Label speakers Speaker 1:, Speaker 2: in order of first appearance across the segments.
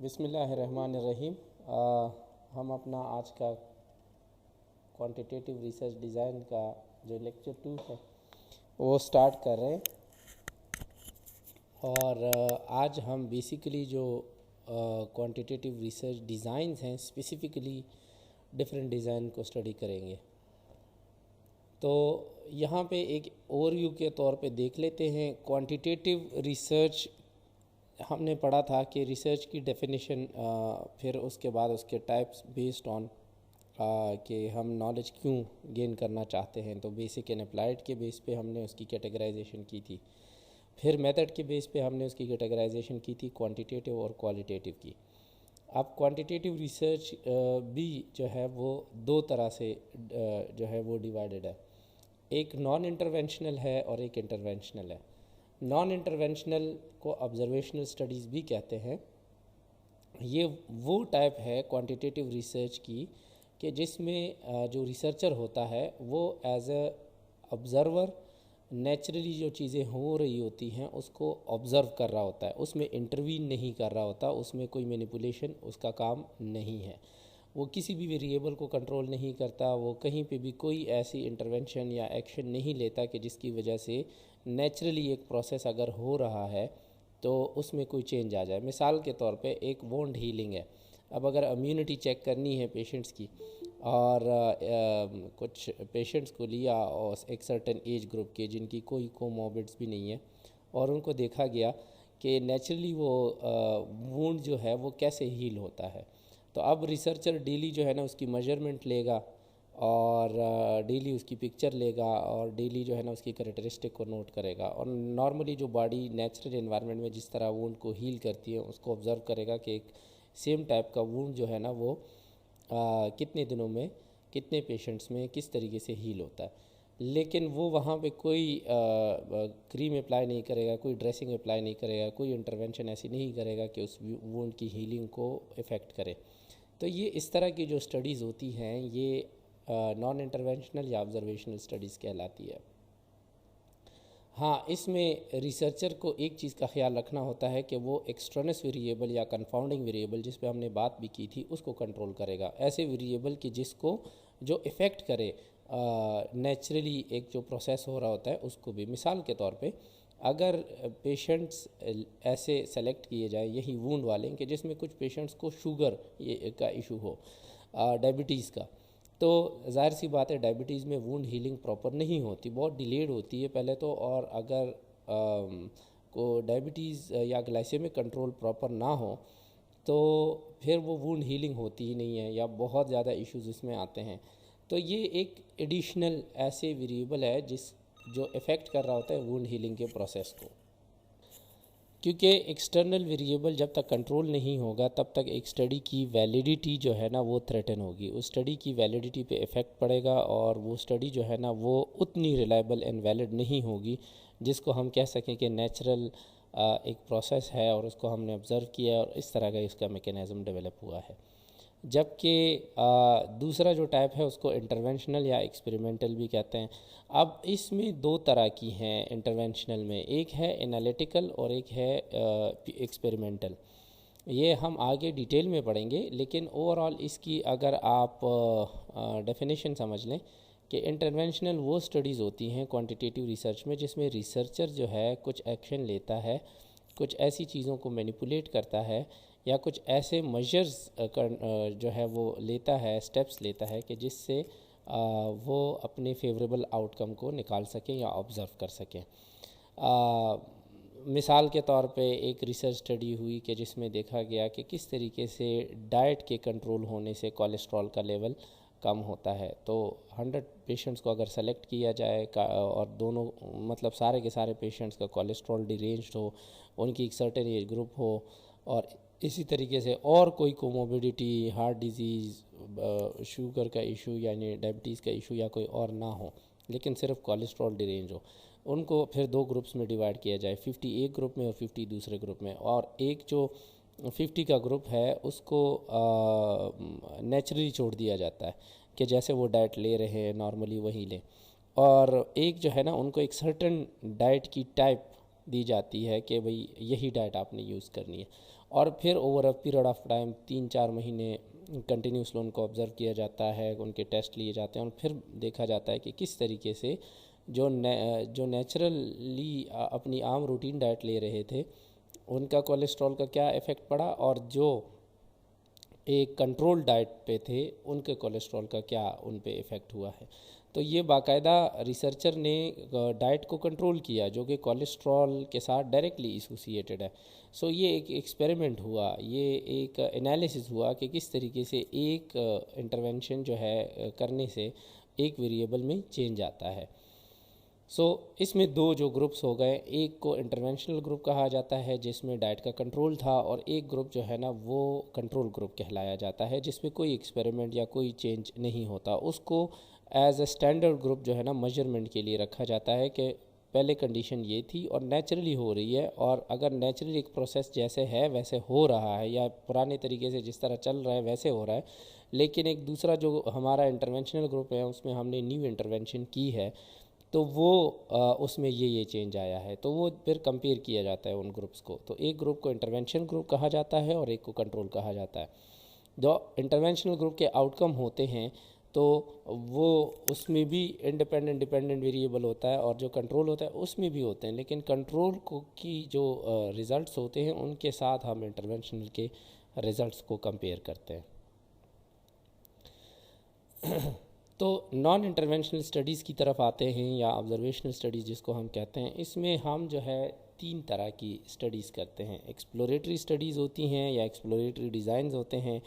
Speaker 1: बिस्मिल्लाहिर्रहमानिर्रहीम। हम अपना आज का क्वांटिटेटिव रिसर्च डिज़ाइन का जो लेक्चर 2 है वो स्टार्ट कर रहे हैं। और आज हम बेसिकली जो क्वांटिटेटिव रिसर्च डिज़ाइंस हैं स्पेसिफ़िकली डिफरेंट डिज़ाइन को स्टडी करेंगे। तो यहाँ पे एक ओवरव्यू के तौर पे देख लेते हैं। क्वांटिटेटिव रिसर्च हमने पढ़ा था कि रिसर्च की डेफिनेशन, फिर उसके बाद उसके टाइप्स बेस्ड ऑन कि हम नॉलेज क्यों गेन करना चाहते हैं। तो बेसिक एंड अप्लाइड के बेस पे हमने उसकी कैटेगराइजेशन की थी। फिर मेथड के बेस पे हमने उसकी कैटेगराइजेशन की थी क्वांटिटेटिव और क्वालिटेटिव की। अब क्वांटिटेटिव रिसर्च भी जो है वो दो तरह से जो है वो डिवाइडेड है। एक नॉन इंटरवेंशनल है और एक इंटरवेंशनल है। नॉन इंटरवेंशनल को ऑब्जर्वेशनल स्टडीज़ भी कहते हैं। ये वो टाइप है क्वांटिटेटिव रिसर्च की कि जिसमें जो रिसर्चर होता है वो एज अ ऑब्ज़र्वर नेचुरली जो चीज़ें हो रही होती हैं उसको ऑब्ज़र्व कर रहा होता है, उसमें इंटरवीन नहीं कर रहा होता, उसमें कोई मैनिपुलेशन उसका काम नहीं है। वो किसी भी वेरिएबल को कंट्रोल नहीं करता, वो कहीं पे भी कोई ऐसी इंटरवेंशन या एक्शन नहीं लेता कि जिसकी वजह से नेचुरली एक प्रोसेस अगर हो रहा है तो उसमें कोई चेंज आ जाए। मिसाल के तौर पे एक वोंड हीलिंग है। अब अगर इम्यूनिटी चेक करनी है पेशेंट्स की और कुछ पेशेंट्स को लिया और एक सर्टेन एज ग्रुप के जिनकी कोई कोमॉर्बिड्स भी नहीं है और उनको देखा गया कि नेचुरली वो वुंड जो है वो कैसे हील होता है। तो अब रिसर्चर डेली जो है ना उसकी मेजरमेंट लेगा और डेली उसकी पिक्चर लेगा और डेली जो है ना उसकी कैरेक्टरिस्टिक को नोट करेगा और नॉर्मली जो बॉडी नेचुरल एनवायरनमेंट में जिस तरह वुंड को हील करती है उसको ऑब्ज़र्व करेगा कि एक सेम टाइप का वुंड जो है ना वो कितने दिनों में कितने पेशेंट्स में किस तरीके से हील होता है। लेकिन वो वहाँ पे कोई क्रीम अप्लाई नहीं करेगा, कोई ड्रेसिंग अप्लाई नहीं करेगा, कोई इंटरवेंशन ऐसी नहीं करेगा कि उस वुंड की हीलिंग को इफ़ेक्ट करे। तो ये इस तरह की जो स्टडीज़ होती हैं ये नॉन इंटरवेंशनल या ऑब्जर्वेशनल स्टडीज़ कहलाती है। हाँ, इसमें रिसर्चर को एक चीज़ का ख्याल रखना होता है कि वो एक्सट्रनस वेरिएबल या कंफाउंडिंग वेरिएबल जिस पे हमने बात भी की थी उसको कंट्रोल करेगा। ऐसे वेरिएबल कि जिसको जो इफ़ेक्ट करे नेचुरली एक जो प्रोसेस हो रहा होता है उसको भी। मिसाल के तौर पे अगर पेशेंट्स ऐसे सेलेक्ट किए जाए यही वुंड वाले कि जिसमें कुछ पेशेंट्स को शुगर का इशू हो, डायबिटीज़ का, तो ज़ाहिर सी बात है डायबिटीज़ में वुंड हीलिंग प्रॉपर नहीं होती, बहुत डिलेड होती है पहले तो। और अगर को डायबिटीज़ या ग्लाइसेमिक कंट्रोल प्रॉपर ना हो तो फिर वो वुंड हीलिंग होती ही नहीं है या बहुत ज़्यादा इश्यूज़ इसमें आते हैं। तो ये एक एडिशनल ऐसे वेरिएबल है जो इफ़ेक्ट कर रहा होता है वुंड हीलिंग के प्रोसेस को। क्योंकि एक्सटर्नल वेरिएबल जब तक कंट्रोल नहीं होगा तब तक एक स्टडी की वैलिडिटी जो है ना वो थ्रेटन होगी, उस स्टडी की वैलिडिटी पे इफ़ेक्ट पड़ेगा और वो स्टडी जो है ना वो उतनी रिलायबल एंड वैलिड नहीं होगी जिसको हम कह सकें कि नेचुरल एक प्रोसेस है और उसको हमने ऑब्ज़र्व किया और इस तरह का इसका मैकेनिज़्म डेवलप हुआ है। जबकि दूसरा जो टाइप है उसको इंटरवेंशनल या एक्सपेरिमेंटल भी कहते हैं। अब इसमें दो तरह की हैं इंटरवेंशनल में, एक है एनालिटिकल और एक है एक्सपेरिमेंटल। ये हम आगे डिटेल में पढ़ेंगे, लेकिन ओवरऑल इसकी अगर आप डेफिनेशन समझ लें कि इंटरवेंशनल वो स्टडीज़ होती हैं क्वांटिटेटिव रिसर्च में जिसमें रिसर्चर जो है कुछ एक्शन लेता है, कुछ ऐसी चीज़ों को मैनिपुलेट करता है या कुछ ऐसे मेजर्स जो है वो लेता है, स्टेप्स लेता है कि जिससे वो अपने फेवरेबल आउटकम को निकाल सकें या ऑब्ज़र्व कर सकें। मिसाल के तौर पे एक रिसर्च स्टडी हुई कि जिसमें देखा गया कि किस तरीके से डाइट के कंट्रोल होने से कोलेस्ट्रॉल का लेवल कम होता है। तो 100 पेशेंट्स को अगर सेलेक्ट किया जाए और दोनों मतलब सारे के सारे पेशेंट्स का कोलेस्ट्रॉल डिरेंज्ड हो, उनकी एक सर्टेन एज ग्रुप हो और इसी तरीके से और कोई कोमोबिडिटी, हार्ट डिजीज़, शुगर का इशू यानी डायबिटीज़ का इशू या कोई और ना हो, लेकिन सिर्फ कोलेस्ट्रॉल डिरेंज हो, उनको फिर दो ग्रुप्स में डिवाइड किया जाए, 50 एक ग्रुप में और 50 दूसरे ग्रुप में। और एक जो 50 का ग्रुप है उसको नेचुरली छोड़ दिया जाता है कि जैसे वो डाइट ले रहे हैं नॉर्मली वही लें। और एक जो है ना उनको एक सर्टन डाइट की टाइप दी जाती है कि भाई यही डाइट आपने यूज़ करनी है। और फिर over a period of time 3-4 महीने कंटिन्यूसली उनको ऑब्ज़र्व किया जाता है, उनके टेस्ट लिए जाते हैं और फिर देखा जाता है कि किस तरीके से जो नेचुरली अपनी आम रूटीन डाइट ले रहे थे उनका कोलेस्ट्रॉल का क्या इफ़ेक्ट पड़ा, और जो एक कंट्रोल डाइट पे थे उनके कोलेस्ट्रॉल का क्या उन पे इफ़ेक्ट हुआ है। तो ये बाकायदा रिसर्चर ने डाइट को कंट्रोल किया जो कि कोलेस्ट्रॉल के साथ डायरेक्टली एसोसिएटेड है। सो ये एक एक्सपेरिमेंट हुआ, ये एक एनालिसिस हुआ कि किस तरीके से एक इंटरवेंशन जो है करने से एक वेरिएबल में चेंज आता है। इसमें दो जो ग्रुप्स हो गए, एक को इंटरवेंशनल ग्रुप कहा जाता है जिसमें डाइट का कंट्रोल था, और एक ग्रुप जो है ना वो कंट्रोल ग्रुप कहलाया जाता है जिसमें कोई एक्सपेरिमेंट या कोई चेंज नहीं होता। उसको एज अ स्टैंडर्ड ग्रुप जो है ना मेजरमेंट के लिए रखा जाता है कि पहले कंडीशन ये थी और नेचुरली हो रही है, और अगर नेचुरली एक प्रोसेस जैसे है वैसे हो रहा है या पुराने तरीके से जिस तरह चल रहा है वैसे हो रहा है, लेकिन एक दूसरा जो हमारा इंटरवेंशनल ग्रुप है उसमें हमने न्यू इंटरवेंशन की है तो वो उसमें ये चेंज आया है, तो वो फिर कंपेयर किया जाता है उन ग्रुप्स को। तो एक ग्रुप को इंटरवेंशन ग्रुप कहा जाता है और एक को कंट्रोल कहा जाता है। जो इंटरवेंशनल ग्रुप के आउटकम होते हैं तो वो उसमें भी इंडिपेंडेंट डिपेंडेंट वेरिएबल होता है, और जो कंट्रोल होता है उसमें भी होते हैं, लेकिन कंट्रोल को की जो रिज़ल्ट्स होते हैं उनके साथ हम इंटरवेंशनल के रिज़ल्ट्स को कंपेयर करते हैं। तो नॉन इंटरवेंशनल स्टडीज़ की तरफ आते हैं या ऑब्जर्वेशनल स्टडीज़ जिसको हम कहते हैं। इसमें हम जो है 3 तरह की स्टडीज़ करते हैं। एक्सप्लोरेटरी स्टडीज़ होती हैं या एक्सप्लोरेटरी डिज़ाइंस होते हैं,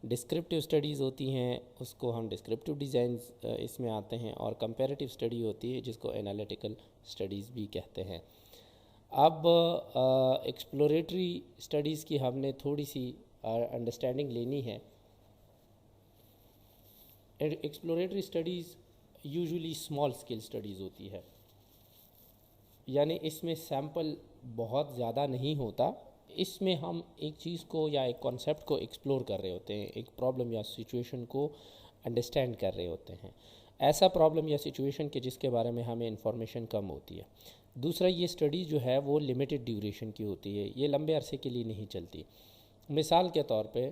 Speaker 1: डिस्क्रिप्टिव स्टडीज़ होती हैं, उसको हम डिस्क्रिप्टिव डिज़ाइंस इसमें आते हैं, और कंपैरेटिव स्टडी होती है जिसको एनालिटिकल स्टडीज़ भी कहते हैं। अब एक्सप्लोरेटरी स्टडीज़ की हमने थोड़ी सी अंडरस्टैंडिंग लेनी है। Exploratory studies usually small scale studies होती है, यानी इसमें सैंपल बहुत ज़्यादा नहीं होता। इसमें हम एक चीज़ को या एक कॉन्सेप्ट को एक्सप्लोर कर रहे होते हैं, एक प्रॉब्लम या सिचुएशन को अंडरस्टैंड कर रहे होते हैं, ऐसा प्रॉब्लम या सिचुएशन के जिसके बारे में हमें इंफॉर्मेशन कम होती है। दूसरा, ये स्टडी जो है वो लिमिटेड ड्यूरेशन की होती है, ये लंबे अरसे के लिए नहीं चलती। मिसाल के तौर पे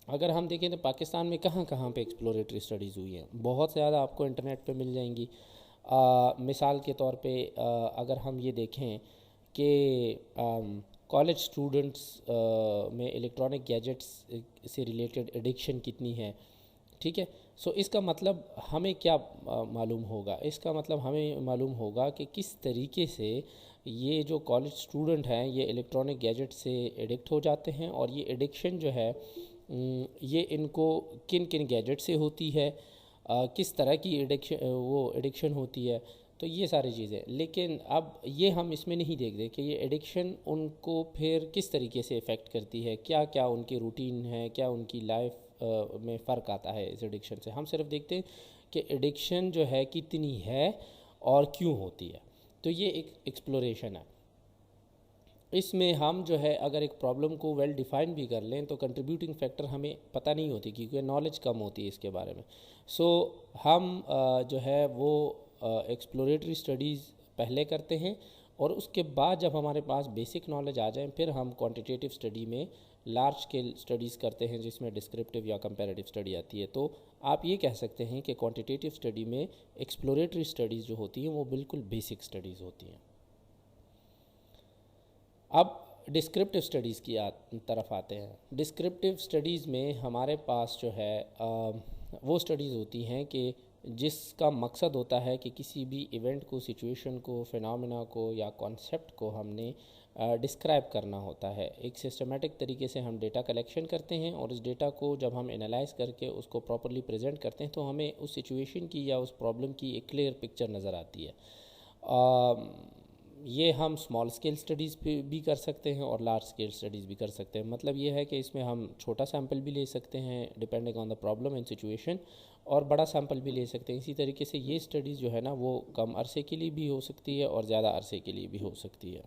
Speaker 1: अगर हम देखें तो पाकिस्तान में कहाँ कहाँ पे एक्सप्लोरेटरी स्टडीज़ हुई हैं, बहुत ज़्यादा आपको इंटरनेट पे मिल जाएंगी। मिसाल के तौर पे अगर हम ये देखें कि कॉलेज स्टूडेंट्स में इलेक्ट्रॉनिक गैजेट्स से रिलेटेड एडिक्शन कितनी है, ठीक है। इसका मतलब हमें क्या मालूम होगा, इसका मतलब हमें मालूम होगा कि किस तरीके से ये जो कॉलेज स्टूडेंट हैं ये इलेक्ट्रॉनिक गैजेट से एडिक्ट हो जाते हैं, और ये एडिक्शन जो है ये इनको किन किन गैजेट से होती है, किस तरह की एडिक्शन होती है, तो ये सारी चीज़ें। लेकिन अब ये हम इसमें नहीं देखते कि ये एडिक्शन उनको फिर किस तरीके से इफ़ेक्ट करती है, क्या क्या उनकी रूटीन है, क्या उनकी लाइफ में फ़र्क आता है इस एडिक्शन से। हम सिर्फ देखते हैं कि एडिक्शन जो है कितनी है और क्यों होती है, तो ये एक एक्सप्लोरेशन है। इसमें हम जो है अगर एक प्रॉब्लम को वेल डिफाइन भी कर लें तो कंट्रीब्यूटिंग फैक्टर हमें पता नहीं होती क्योंकि नॉलेज कम होती है इसके बारे में। हम जो है वो एक्सप्लोरेटरी स्टडीज़ पहले करते हैं, और उसके बाद जब हमारे पास बेसिक नॉलेज आ जाए फिर हम क्वांटिटेटिव स्टडी में लार्ज स्केल स्टडीज़ करते हैं जिसमें डिस्क्रिप्टिव या कंपैरेटिव स्टडी आती है। तो आप ये कह सकते हैं कि क्वांटिटेटिव स्टडी में एक्सप्लोरेटरी स्टडीज़ जो होती हैं वो बिल्कुल बेसिक स्टडीज़ होती हैं। अब डिस्क्रिप्टिव स्टडीज़ की तरफ आते हैं। डिस्क्रिप्टिव स्टडीज़ में हमारे पास जो है वो स्टडीज़ होती हैं कि जिसका मकसद होता है कि किसी भी इवेंट को, सिचुएशन को, फिनोमेना को या कॉन्सेप्ट को हमने डिस्क्राइब करना होता है। एक सिस्टमेटिक तरीके से हम डेटा कलेक्शन करते हैं, और इस डेटा को जब हम एनालाइज करके उसको प्रॉपर्ली प्रेजेंट करते हैं तो हमें उस सिचुएशन की या उस प्रॉब्लम की एक क्लियर पिक्चर नज़र आती है। ये हम स्मॉल स्केल स्टडीज़ पे भी कर सकते हैं और लार्ज स्केल स्टडीज़ भी कर सकते हैं। मतलब ये है कि इसमें हम छोटा सैंपल भी ले सकते हैं depending on the problem and situation, और बड़ा सैंपल भी ले सकते हैं। इसी तरीके से ये स्टडीज़ जो है ना वो कम अरसे के लिए भी हो सकती है और ज़्यादा अरसे के लिए भी हो सकती है।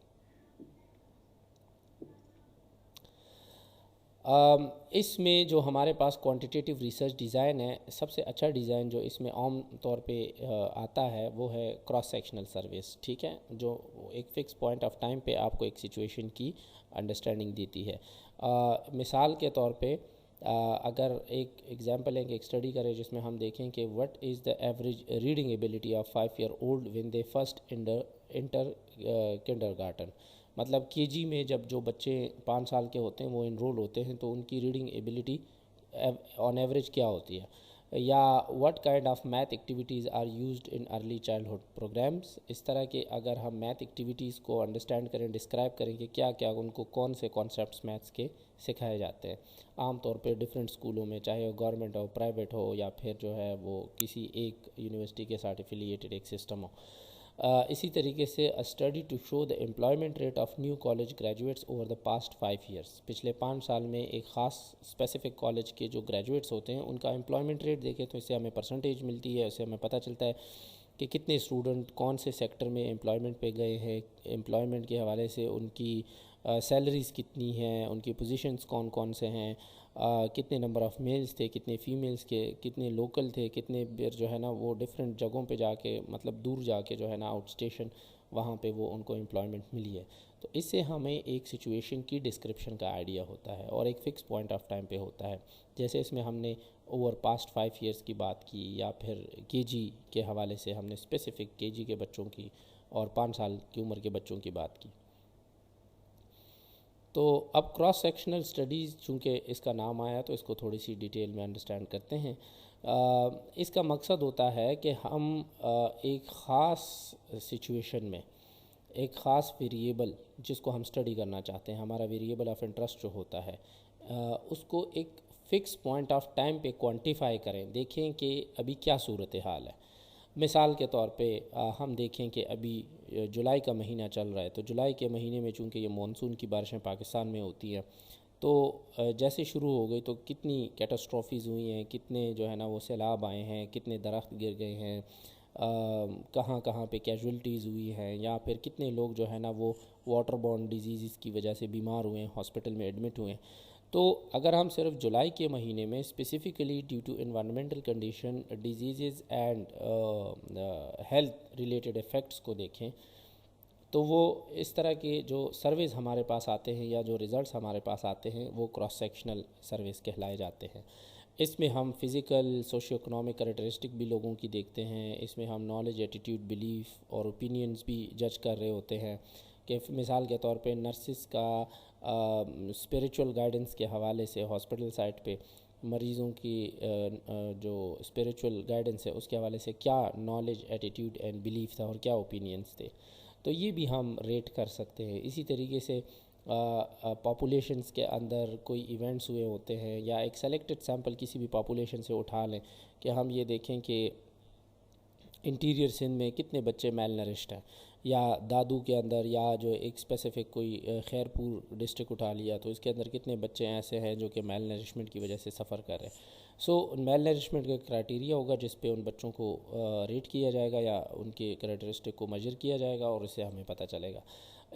Speaker 1: इसमें जो हमारे पास क्वांटिटेटिव रिसर्च डिज़ाइन है, सबसे अच्छा डिज़ाइन जो इसमें आम तौर पे आता है वो है क्रॉस सेक्शनल सर्विस, ठीक है, जो एक फ़िक्स पॉइंट ऑफ टाइम पे आपको एक सिचुएशन की अंडरस्टैंडिंग देती है। मिसाल के तौर पे अगर एक एग्जांपल है कि एक स्टडी करें जिसमें हम देखें कि what is the average reading ability of 5 year old when they first inter kindergarten, मतलब केजी में जब जो बच्चे 5 साल के होते हैं वो इनरोल होते हैं तो उनकी रीडिंग एबिलिटी ऑन एवरेज क्या होती है, या what kind of math activities are used in early childhood programmes. इस तरह के अगर हम मैथ एक्टिविटीज़ को अंडरस्टैंड करें, डिस्क्राइब करें कि क्या क्या उनको कौन से कॉन्सेप्ट्स मैथ्स के सिखाए जाते हैं आमतौर पे डिफरेंट स्कूलों में, चाहे वो गवर्नमेंट हो, प्राइवेट हो, या फिर जो है वो किसी एक यूनिवर्सिटी के साथ एफिलिएटेड एक सिस्टम हो। इसी तरीके से a study to show the employment rate of new college graduates over the past 5 years, पिछले 5 साल में एक ख़ास स्पेसिफिक कॉलेज के जो ग्रेजुएट्स होते हैं उनका एम्प्लॉयमेंट रेट देखें तो इससे हमें परसेंटेज मिलती है, इससे हमें पता चलता है कि कितने स्टूडेंट कौन से सेक्टर में एम्प्लॉयमेंट पे गए हैं, एम्प्लॉयमेंट के हवाले से उनकी सैलरीज़ कितनी हैं, उनकी पोजीशंस कौन कौन से हैं, कितने नंबर ऑफ़ मेल्स थे, कितने फीमेल्स के, कितने लोकल थे, कितने बेर जो है ना वो डिफरेंट जगहों पे जाके, मतलब दूर जाके जो है ना आउट स्टेशन, वहाँ पे वो उनको एम्प्लॉयमेंट मिली है। तो इससे हमें एक सिचुएशन की डिस्क्रिप्शन का आइडिया होता है और एक फ़िक्स पॉइंट ऑफ टाइम पे होता है। जैसे इसमें हमने ओवर पास्ट 5 ईयर्स की बात की, या फिर केजी के हवाले से हमने स्पेसिफ़िक केजी के बच्चों की और 5 साल की उम्र के बच्चों की बात की। तो अब क्रॉस सेक्शनल स्टडीज़, चूँकि इसका नाम आया तो इसको थोड़ी सी डिटेल में अंडरस्टैंड करते हैं। इसका मकसद होता है कि हम एक ख़ास सिचुएशन में एक ख़ास वेरिएबल जिसको हम स्टडी करना चाहते हैं, हमारा वेरिएबल ऑफ इंटरेस्ट जो होता है, उसको एक फ़िक्स पॉइंट ऑफ टाइम पे क्वांटिफाई करें, देखें कि अभी क्या सूरत हाल है। मिसाल के तौर पे हम देखें कि अभी जुलाई का महीना चल रहा है, तो जुलाई के महीने में चूँकि ये मानसून की बारिशें पाकिस्तान में होती हैं, तो जैसे शुरू हो गई तो कितनी कैटास्ट्रॉफीज़ हुई हैं, कितने जो है ना वो सैलाब आए हैं, कितने दरख्त गिर गए हैं, कहाँ कहाँ पे कैजुअल्टीज़ हुई हैं, या फिर कितने लोग जो है ना वो वाटर बॉर्न डिजीज़ की वजह से बीमार हुए हैं, हॉस्पिटल में एडमिट हुए हैं। तो अगर हम सिर्फ जुलाई के महीने में specifically due to environmental condition, disease and health related effects को देखें, तो वो इस तरह के जो सर्वेज़ हमारे पास आते हैं या जो रिज़ल्ट्स हमारे पास आते हैं वो क्रॉस सेक्शनल सर्वेज़ कहलाए जाते हैं। इसमें हम फ़िज़िकल, सोशियो इकोनॉमिक कैरेक्टरिस्टिक भी लोगों की देखते हैं, इसमें हम नॉलेज, एटीट्यूड, बिलीफ और ओपिनियंस भी जज कर रहे होते हैं। कि मिसाल के तौर पे नर्सिस का स्पिरिचुअल गाइडेंस के हवाले से हॉस्पिटल साइट पे मरीज़ों की जो स्पिरिचुअल गाइडेंस है उसके हवाले से क्या नॉलेज, एटीट्यूड एंड बिलीफ था और क्या ओपिनियंस थे, तो ये भी हम रेट कर सकते हैं। इसी तरीके से पॉपुलेशंस के अंदर कोई इवेंट्स हुए होते हैं, या एक सेलेक्टेड सैम्पल किसी भी पॉपुलेशन से उठा लें कि हम ये देखें कि इंटीरियर सिंध में कितने बच्चे मेल नरिश्ड हैं, या दादू के अंदर, या जो एक स्पेसिफ़िक कोई खैरपुर डिस्ट्रिक्ट उठा लिया तो इसके अंदर कितने बच्चे ऐसे हैं जो कि मेल नरिशमेंट की वजह से सफ़र कर रहे हैं। सो मेल नरिशमेंट का क्राइटेरिया होगा जिस पे उन बच्चों को रेट किया जाएगा या उनके कैरेक्टरिस्टिक को मेजर किया जाएगा और इससे हमें पता चलेगा।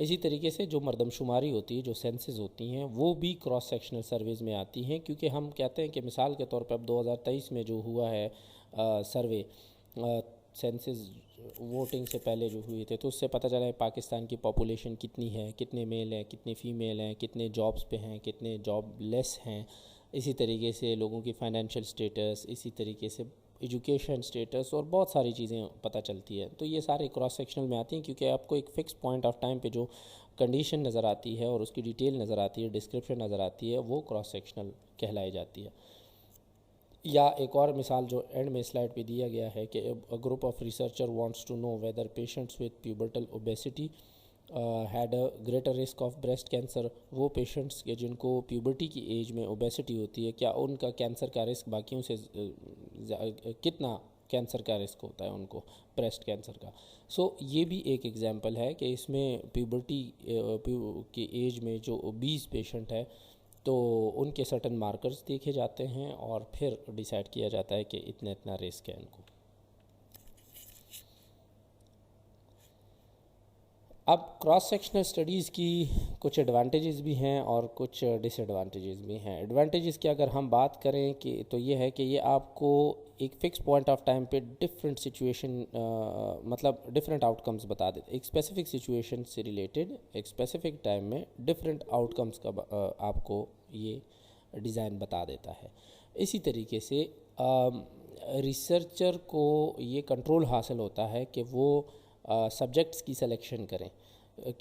Speaker 1: इसी तरीके से जो मरदमशुमारी होती है, जो सेंसेस होती हैं, वो भी क्रॉस सेक्शनल सर्वेज़ में आती हैं, क्योंकि हम कहते हैं कि मिसाल के तौर पे अब 2023 में जो हुआ है सर्वे, सेंसेस वोटिंग से पहले जो हुए थे, तो उससे पता चला है पाकिस्तान की पॉपुलेशन कितनी है, कितने मेल हैं, कितने फ़ीमेल हैं, कितने जॉब्स पे हैं, कितने जॉब लेस हैं। इसी तरीके से लोगों की फ़ाइनेंशियल स्टेटस, इसी तरीके से एजुकेशन स्टेटस और बहुत सारी चीज़ें पता चलती है। तो ये सारे क्रॉस सेक्शनल में आती हैं, क्योंकि आपको एक फ़िक्स पॉइंट ऑफ टाइम पे जो कंडीशन नज़र आती है और उसकी डिटेल नज़र आती है, डिस्क्रिप्शन नज़र आती है, वो क्रॉस सेक्शनल कहलाई जाती है। या एक और मिसाल जो एंड में स्लाइड पे दिया गया है कि a group of researcher wants to know whether patients with pubertal obesity had a greater risk of breast cancer, वो पेशेंट्स के जिनको प्यूबर्टी की एज में ओबेसिटी होती है, क्या उनका कैंसर का रिस्क बाकियों से कितना कैंसर का रिस्क होता है उनको, ब्रेस्ट कैंसर का। सो ये भी एक एग्जांपल है कि इसमें प्यूबर्टी की एज में जो ओबीस पेशेंट है तो उनके सर्टन मार्कर्स देखे जाते हैं और फिर डिसाइड किया जाता है कि इतना इतना रिस्क है इनको। अब क्रॉस सेक्शनल स्टडीज़ की कुछ एडवांटेजेस भी हैं और कुछ डिसएडवांटेजेस भी हैं। एडवांटेजेस की अगर हम बात करें कि तो ये है कि ये आपको एक फ़िक्स पॉइंट ऑफ टाइम पे डिफरेंट सिचुएशन मतलब डिफरेंट आउटकम्स बता देते। एक स्पेसिफिक सिचुएशन से रिलेटेड एक स्पेसिफिक टाइम में डिफरेंट आउटकम्स का आपको ये डिज़ाइन बता देता है। इसी तरीके से रिसर्चर को ये कंट्रोल हासिल होता है कि वो सब्जेक्ट्स की सिलेक्शन करें।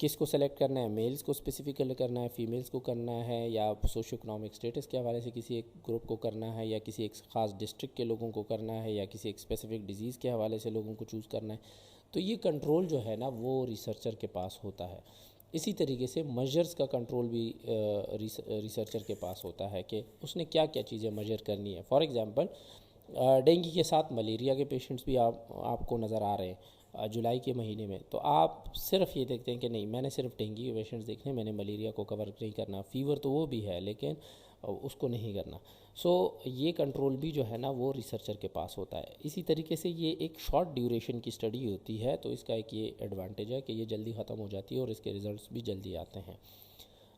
Speaker 1: किसको सेलेक्ट करना है, मेल्स को स्पेसिफिकली करना है, फीमेल्स को करना है, या सोशो इकोनॉमिक स्टेटस के हवाले से किसी एक ग्रुप को करना है, या किसी एक ख़ास डिस्ट्रिक्ट के लोगों को करना है, या किसी एक स्पेसिफिक डिजीज़ के हवाले से लोगों को चूज़ करना है। तो ये कंट्रोल जो है ना वो रिसर्चर के पास होता है। इसी तरीके से मजर्स का कंट्रोल भी रिसर्चर के पास होता है कि उसने क्या क्या चीज़ें मजर करनी है। फॉर एग्ज़ाम्पल डेंगू के साथ मलेरिया के पेशेंट्स भी आपको नज़र आ रहे हैं जुलाई के महीने में। तो आप सिर्फ ये देखते हैं कि नहीं, मैंने सिर्फ डेंगू के पेशेंट्स देखने, मैंने मलेरिया को कवर नहीं करना। फ़ीवर तो वो भी है लेकिन उसको नहीं करना। सो ये कंट्रोल भी जो है ना वो रिसर्चर के पास होता है। इसी तरीके से ये एक शॉर्ट ड्यूरेशन की स्टडी होती है, तो इसका एक ये एडवांटेज है कि ये जल्दी ख़त्म हो जाती है और इसके रिज़ल्ट्स भी जल्दी आते हैं।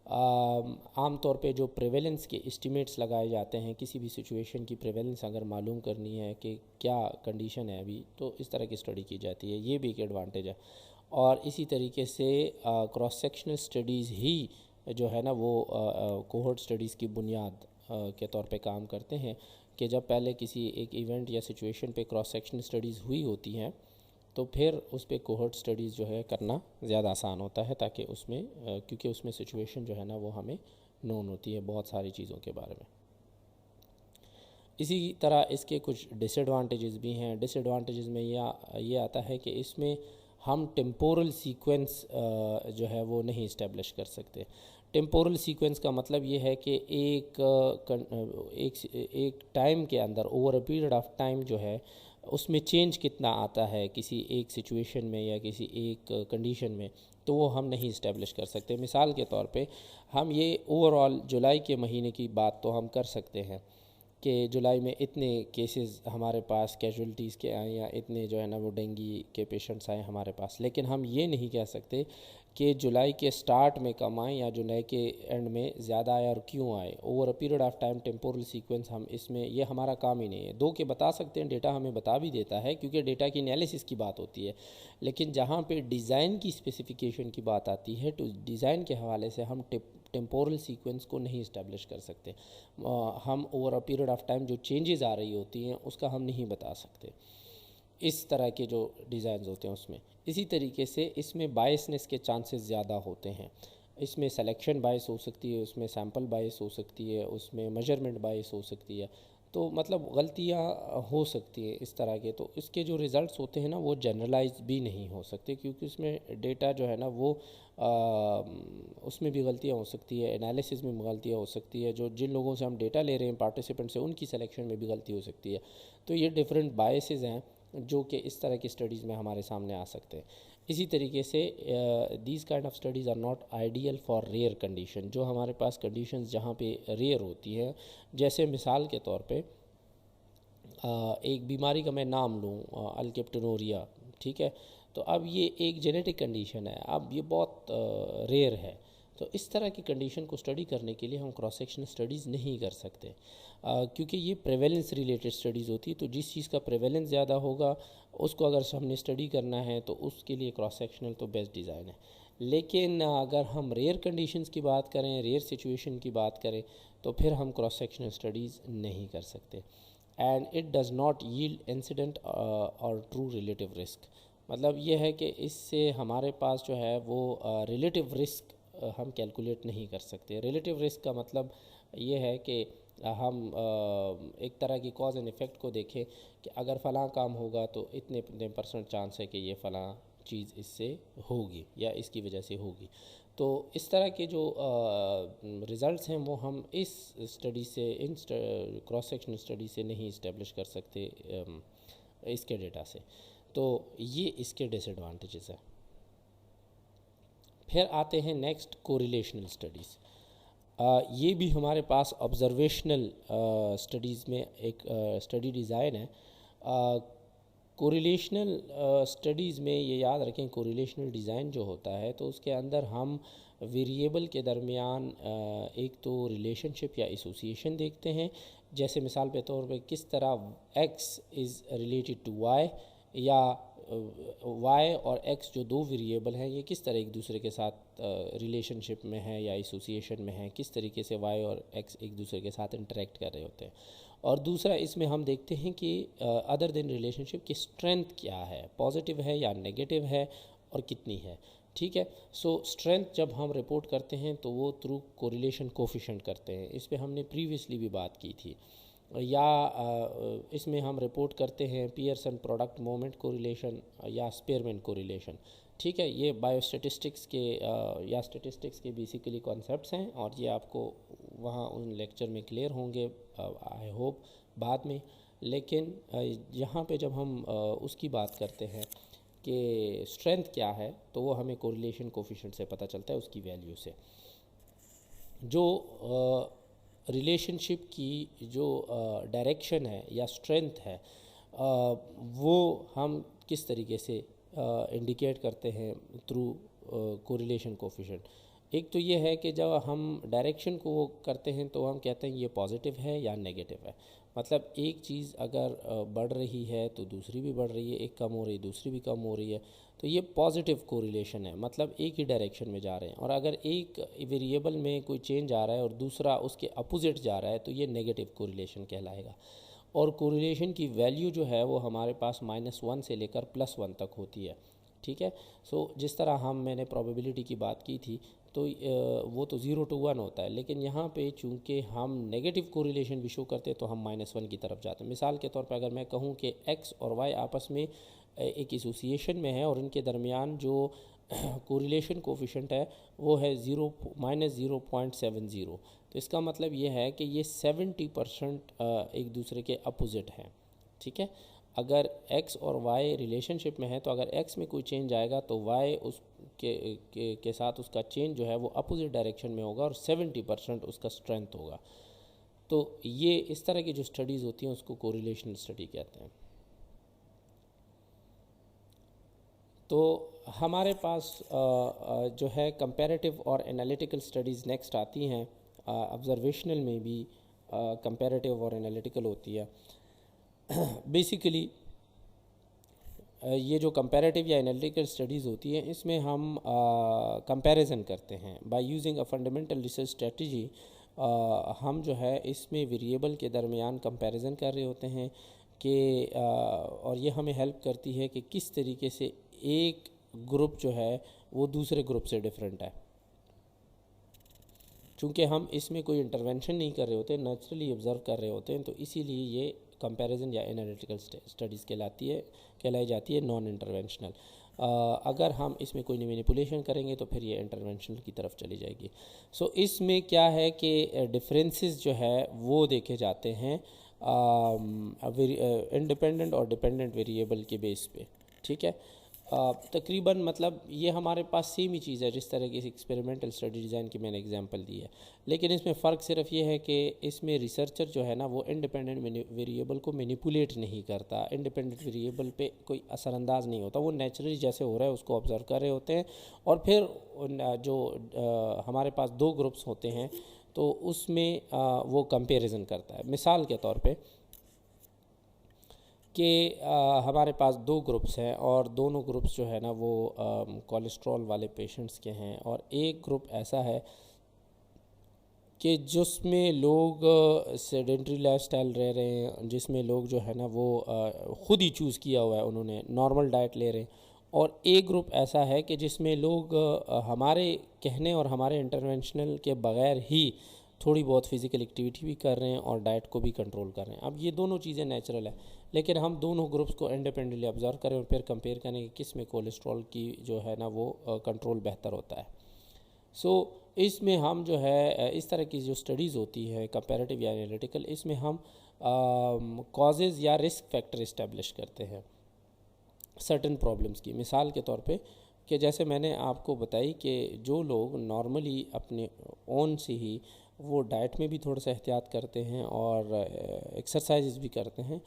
Speaker 1: आम तौर पे जो प्रेवेलेंस के एस्टिमेट्स लगाए जाते हैं, किसी भी सिचुएशन की प्रेवेलेंस अगर मालूम करनी है कि क्या कंडीशन है अभी, तो इस तरह की स्टडी की जाती है। ये भी एक एडवांटेज है। और इसी तरीके से क्रॉस सेक्शनल स्टडीज़ ही जो है ना वो कोहोर्ट स्टडीज़ की बुनियाद के तौर पे काम करते हैं कि जब पहले किसी एक इवेंट या सिचुएशन पे क्रॉस सेक्शनल स्टडीज़ हुई होती हैं तो फिर उस पर कोहोर्ट स्टडीज़ जो है करना ज़्यादा आसान होता है, ताकि उसमें क्योंकि उसमें सिचुएशन जो है ना वो हमें नोन होती है बहुत सारी चीज़ों के बारे में। इसी तरह इसके कुछ डिसएडवांटेजेस भी हैं। डिसएडवांटेजेस में ये आता है कि इसमें हम टेम्पोरल सीक्वेंस जो है वो नहीं इस्टेब्लिश कर सकते। टेम्पोरल सीक्वेंस का मतलब ये है कि एक टाइम के अंदर over a period of time जो है उसमें चेंज कितना आता है किसी एक सिचुएशन में या किसी एक कंडीशन में, तो वो हम नहीं इस्टेब्लिश कर सकते। मिसाल के तौर पे हम ये ओवरऑल जुलाई के महीने की बात तो हम कर सकते हैं कि जुलाई में इतने केसेस हमारे पास कैजुअल्टीज़ के आए या इतने जो है ना वो डेंगू के पेशेंट्स आए हमारे पास, लेकिन हम ये नहीं कह सकते कि जुलाई के स्टार्ट में कम आए या जुलाई के एंड में ज़्यादा आए और क्यों आए। Over a period of time temporal sequence हम इसमें ये हमारा काम ही नहीं है। दो के बता सकते हैं, डेटा हमें बता भी देता है क्योंकि डेटा की एनालिसिस की बात होती है, लेकिन जहाँ पे डिज़ाइन की स्पेसिफिकेशन की बात आती है तो डिज़ाइन के हवाले से हम टेम्पोरल सीक्वेंस को नहीं इस्टेब्लिश कर सकते। हम over a period of time जो चेंजेस आ रही होती हैं उसका हम नहीं बता सकते, इस तरह के जो डिज़ाइन होते हैं उसमें। इसी तरीके से इसमें बायसनेस के चांसेस ज़्यादा होते हैं। इसमें सिलेक्शन बायस हो सकती है, उसमें सैम्पल बायस हो सकती है, उसमें मेजरमेंट बायस हो सकती है। तो मतलब गलतियाँ हो सकती हैं इस तरह के। तो इसके जो रिज़ल्ट्स होते हैं ना वो जनरलाइज भी नहीं हो सकते क्योंकि उसमें डेटा जो है ना वो उसमें भी गलतियाँ हो सकती है, एनालिसिस में गलतियाँ हो सकती है, जो जिन लोगों से हम डेटा ले रहे हैं पार्टिसिपेंट से उनकी सिलेक्शन में भी गलती हो सकती है। तो ये डिफरेंट बायसेस हैं जो कि इस तरह की स्टडीज़ में हमारे सामने आ सकते हैं। इसी तरीके से these kind of studies are not ideal for rare condition. जो हमारे पास कंडीशंस जहाँ पे रेयर होती हैं, जैसे मिसाल के तौर पे एक बीमारी का मैं नाम लूँ, अल्केप्टोनूरिया, ठीक है। तो अब ये एक जेनेटिक कंडीशन है, अब ये बहुत रेयर है। तो इस तरह की कंडीशन को स्टडी करने के लिए हम क्रॉस सेक्शनल स्टडीज़ नहीं कर सकते क्योंकि ये प्रेवेलेंस रिलेटेड स्टडीज़ होती है। तो जिस चीज़ का प्रेवेलेंस ज़्यादा होगा उसको अगर हमने स्टडी करना है तो उसके लिए क्रॉस सेक्शनल तो बेस्ट डिज़ाइन है। लेकिन अगर हम रेयर कंडीशंस की बात करें, रेयर सिचुएशन की बात करें, तो फिर हम क्रॉस सेक्शनल स्टडीज़ नहीं कर सकते। And it does not yield incident और ट्रू रिलेटिव रिस्क। मतलब ये है कि इससे हमारे पास जो है वो रिलेटिव रिस्क हम कैलकुलेट नहीं कर सकते। रिलेटिव रिस्क का मतलब ये है कि हम एक तरह की कॉज एंड इफ़ेक्ट को देखें कि अगर फ़लाँ काम होगा तो इतने इतने % चांस है कि ये फ़लाँ चीज़ इससे होगी या इसकी वजह से होगी। तो इस तरह के जो रिज़ल्ट्स हैं वो हम इस स्टडी से, इन क्रॉस सेक्शनल स्टडी से नहीं इस्टेब्लिश कर सकते इसके डेटा से। तो ये इसके डिसएडवांटेजेस हैं। फिर आते हैं नेक्स्ट कोरिलेशनल स्टडीज़। ये भी हमारे पास ऑब्जर्वेशनल स्टडीज़ में एक स्टडी डिज़ाइन है। कोरिलेशनल स्टडीज़ में ये याद रखें, कोरिलेशनल डिज़ाइन जो होता है तो उसके अंदर हम वेरिएबल के दरमियान एक तो रिलेशनशिप या एसोसिएशन देखते हैं, जैसे मिसाल के तौर पे किस तरह x is related to y, या y और x जो दो वेरिएबल हैं ये किस तरह एक दूसरे के साथ रिलेशनशिप में है या एसोसिएशन में है, किस तरीके से y और x एक दूसरे के साथ इंटरेक्ट कर रहे होते हैं। और दूसरा इसमें हम देखते हैं कि अदर देन रिलेशनशिप की स्ट्रेंथ क्या है, पॉजिटिव है या नेगेटिव है और कितनी है। ठीक है, सो स्ट्रेंथ जब हम रिपोर्ट करते हैं तो वो थ्रू कोरिलेशन कोफिशिएंट करते हैं, इस पे हमने प्रीवियसली भी बात की थी। या इसमें हम रिपोर्ट करते हैं पियर्सन प्रोडक्ट मोमेंट कोरिलेशन या स्पेयरमैन कोरिलेशन। ठीक है, ये बायोस्टैटिस्टिक्स के या स्टैटिस्टिक्स के बेसिकली कॉन्सेप्ट्स हैं और ये आपको वहाँ उन लेक्चर में क्लियर होंगे आई होप बाद में। लेकिन यहाँ पे जब हम उसकी बात करते हैं कि स्ट्रेंथ क्या है तो वो हमें कोरिलेशन कोफिशिएंट से पता चलता है, उसकी वैल्यू से। जो रिलेशनशिप की जो डायरेक्शन है या स्ट्रेंथ है वो हम किस तरीके से इंडिकेट करते हैं थ्रू कोरिलेशन कोफिशिएंट। एक तो ये है कि जब हम डायरेक्शन को करते हैं तो हम कहते हैं ये पॉजिटिव है या नेगेटिव है। मतलब एक चीज़ अगर बढ़ रही है तो दूसरी भी बढ़ रही है, एक कम हो रही है दूसरी भी कम हो रही है, तो ये पॉजिटिव कोरिलेशन है, मतलब एक ही डायरेक्शन में जा रहे हैं। और अगर एक वेरिएबल में कोई चेंज आ रहा है और दूसरा उसके अपोजिट जा रहा है तो ये नेगेटिव कोरिलेशन कहलाएगा। और कोरिलेशन की वैल्यू जो है वो हमारे पास -1 से लेकर +1 तक होती है। ठीक है, सो जिस तरह मैंने प्रोबेबिलिटी की बात की थी तो वो तो 0 to 1 होता है, लेकिन यहाँ पे चूँकि हम नेगेटिव कोरिलेशन भी शो करते हैं तो हम -1 की तरफ जाते हैं। मिसाल के तौर पे अगर मैं कहूँ कि x और y आपस में एक एसोसिएशन में है और इनके दरमियान जो कोरिलेशन कोफिशिएंट है वो है -0.70, तो इसका मतलब ये है कि ये 70% एक दूसरे के अपोजिट हैं। ठीक है, अगर x और y रिलेशनशिप में है तो अगर x में कोई चेंज आएगा तो y उस के साथ उसका चेंज जो है वो अपोजिट डायरेक्शन में होगा और 70% उसका स्ट्रेंथ होगा। तो ये इस तरह की जो स्टडीज़ होती हैं उसको कोरिलेशनल स्टडी कहते हैं। तो हमारे पास जो है कंपैरेटिव और एनालिटिकल स्टडीज़ नेक्स्ट आती हैं। ऑब्जर्वेशनल में भी कंपैरेटिव और एनालिटिकल होती है। बेसिकली ये जो कंपैरेटिव या एनालिटिकल स्टडीज़ होती है इसमें हम कंपैरिजन करते हैं by using a fundamental research strategy. हम जो है इसमें वेरिएबल के दरमियान कंपैरिजन कर रहे होते हैं कि और ये हमें हेल्प करती है कि किस तरीके से एक ग्रुप जो है वो दूसरे ग्रुप से डिफरेंट है। चूँकि हम इसमें कोई इंटरवेंशन नहीं कर रहे होते, नेचुरली ऑब्ज़र्व कर रहे होते हैं, तो इसीलिए ये कंपैरिजन या एनालिटिकल स्टडीज़ कहलाई जाती है नॉन इंटरवेंशनल। अगर हम इसमें कोई मैनिपुलेशन करेंगे तो फिर ये इंटरवेंशनल की तरफ चली जाएगी। सो इसमें क्या है कि डिफरेंसेस जो है वो देखे जाते हैं इंडिपेंडेंट और डिपेंडेंट वेरिएबल के बेस पे। ठीक है, तकरीबन मतलब ये हमारे पास सेम ही चीज़ है जिस तरह की एक्सपेरिमेंटल स्टडी डिज़ाइन की मैंने एग्जांपल दी है, लेकिन इसमें फ़र्क सिर्फ ये है कि इसमें रिसर्चर जो है ना वो इंडिपेंडेंट वेरिएबल को मैनिपुलेट नहीं करता, इंडिपेंडेंट वेरिएबल पे कोई असरअंदाज नहीं होता, वो नेचुरली जैसे हो रहा है उसको ऑब्ज़र्व कर रहे होते हैं। और फिर जो हमारे पास दो ग्रुप्स होते हैं तो उसमें वो कंपेरिजन करता है। मिसाल के तौर पे कि हमारे पास दो ग्रुप्स हैं और दोनों ग्रुप्स जो है ना वो कोलेस्ट्रॉल वाले पेशेंट्स के हैं, और एक ग्रुप ऐसा है कि जिसमें लोग सेडेंट्री लाइफस्टाइल रह रहे हैं, जिसमें लोग जो है ना वो ख़ुद ही चूज़ किया हुआ है, उन्होंने नॉर्मल डाइट ले रहे हैं। और एक ग्रुप ऐसा है कि जिसमें लोग हमारे कहने और हमारे इंटरवेंशनल के बग़ैर ही थोड़ी बहुत फ़िज़िकल एक्टिविटी भी कर रहे हैं और डाइट को भी कंट्रोल कर रहे हैं। अब ये दोनों चीज़ें नेचुरल है, लेकिन हम दोनों ग्रुप्स को इंडिपेंडेंटली ऑब्ज़र्व करें और फिर कंपेयर करें कि किस में कोलेस्ट्रॉल की जो है ना वो कंट्रोल बेहतर होता है। सो इसमें हम जो है इस तरह की जो स्टडीज़ होती है कंपैरेटिव या एनालिटिकल, इसमें हम कॉजेज़ या रिस्क फैक्टर इस्टेब्लिश करते हैं सर्टन प्रॉब्लम्स की। मिसाल के तौर पे कि जैसे मैंने आपको बताई कि जो लोग नॉर्मली अपने ओन से ही वो डाइट में भी थोड़ा सा एहतियात करते हैं और एक्सरसाइज भी करते हैं,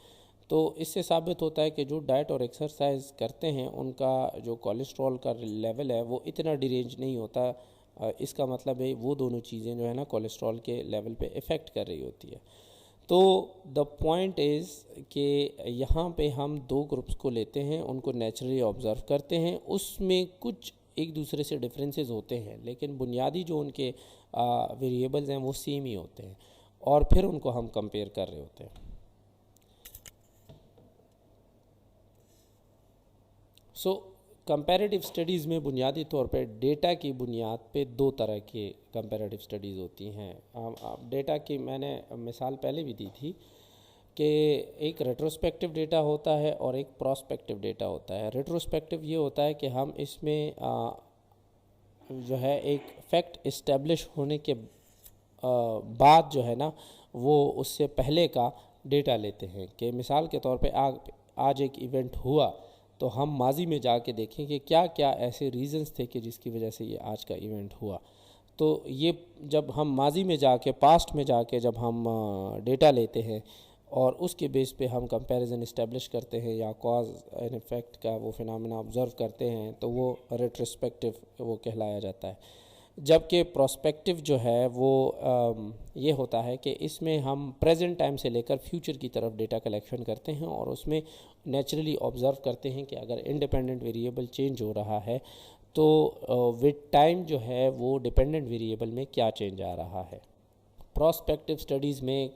Speaker 1: तो इससे साबित होता है कि जो डाइट और एक्सरसाइज करते हैं उनका जो कोलेस्ट्रॉल का लेवल है वो इतना डिरेंज नहीं होता। इसका मतलब है वो दोनों चीज़ें जो है ना कोलेस्ट्रॉल के लेवल पे इफ़ेक्ट कर रही होती है। तो द पॉइंट इज़ कि यहाँ पे हम दो ग्रुप्स को लेते हैं, उनको नेचुरली ऑब्ज़र्व करते हैं, उसमें कुछ एक दूसरे से डिफरेंसेस होते हैं लेकिन बुनियादी जो उनके वेरिएबल्स हैं वो सेम ही होते हैं, और फिर उनको हम कंपेयर कर रहे होते हैं। सो कंपैरेटिव स्टडीज़ में बुनियादी तौर पे डेटा की बुनियाद पे दो तरह के कंपैरेटिव स्टडीज़ होती हैं। डेटा की मैंने मिसाल पहले भी दी थी कि एक रेट्रोस्पेक्टिव डेटा होता है और एक प्रोस्पेक्टिव डेटा होता है। रेट्रोस्पेक्टिव ये होता है कि हम इसमें जो है एक फैक्ट इस्टेब्लिश होने के बाद जो है ना वो उससे पहले का डेटा लेते हैं कि मिसाल के तौर पे आज एक इवेंट हुआ तो हम माजी में जाके देखें कि क्या क्या ऐसे रीज़न्स थे कि जिसकी वजह से ये आज का इवेंट हुआ। तो ये जब हम माजी में जाके पास्ट में जाके जब हम डेटा लेते हैं और उसके बेस पे हम कंपैरिजन इस्टेब्लिश करते हैं या कॉज एंड इफ़ेक्ट का वो फिनोमेना ऑब्ज़र्व करते हैं तो वो रेट्रोस्पेक्टिव वो कहलाया जाता है। जबकि प्रोस्पेक्टिव जो है वो ये होता है कि इसमें हम प्रेजेंट टाइम से लेकर फ्यूचर की तरफ डेटा कलेक्शन करते हैं और उसमें नेचुरली ऑब्ज़र्व करते हैं कि अगर इंडिपेंडेंट वेरिएबल चेंज हो रहा है तो विद टाइम जो है वो डिपेंडेंट वेरिएबल में क्या चेंज आ रहा है। प्रोस्पेक्टिव स्टडीज़ में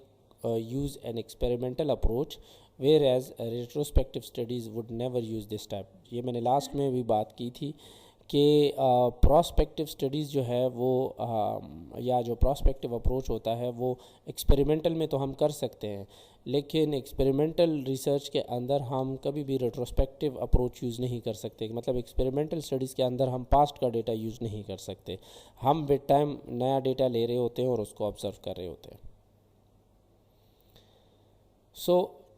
Speaker 1: use an experimental approach whereas retrospective studies would never use this type। ये मैंने लास्ट में भी बात की थी कि प्रोस्पेक्टिव स्टडीज़ जो है वो या जो प्रोस्पेक्टिव अप्रोच होता है वो एक्सपेरिमेंटल में तो हम कर सकते हैं लेकिन एक्सपेरिमेंटल रिसर्च के अंदर हम कभी भी रेट्रोस्पेक्टिव अप्रोच यूज़ नहीं कर सकते। मतलब एक्सपेरिमेंटल स्टडीज़ के अंदर हम पास्ट का डेटा यूज़ नहीं कर सकते, हम विद टाइम नया डेटा ले रहे होते हैं और उसको ऑब्ज़र्व कर रहे होते हैं।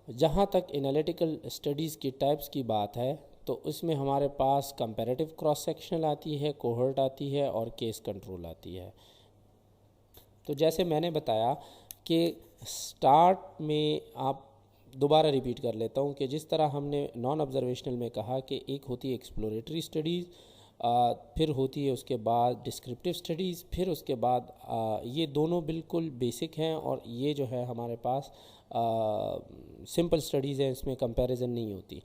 Speaker 1: जहाँ तक एनालिटिकल स्टडीज़ की टाइप्स की बात है तो उसमें हमारे पास कंपैरेटिव क्रॉस सेक्शनल आती है, कोहर्ट आती है और केस कंट्रोल आती है। तो जैसे मैंने बताया कि स्टार्ट में आप दोबारा रिपीट कर लेता हूँ कि जिस तरह हमने नॉन ऑब्जर्वेशनल में कहा कि एक होती है एक्सप्लोरेटरी स्टडीज़, फिर होती है उसके बाद डिस्क्रिप्टिव स्टडीज़, फिर उसके बाद ये दोनों बिल्कुल बेसिक हैं और ये जो है हमारे पास सिंपल स्टडीज़ हैं, इसमें कंपैरिजन नहीं होती।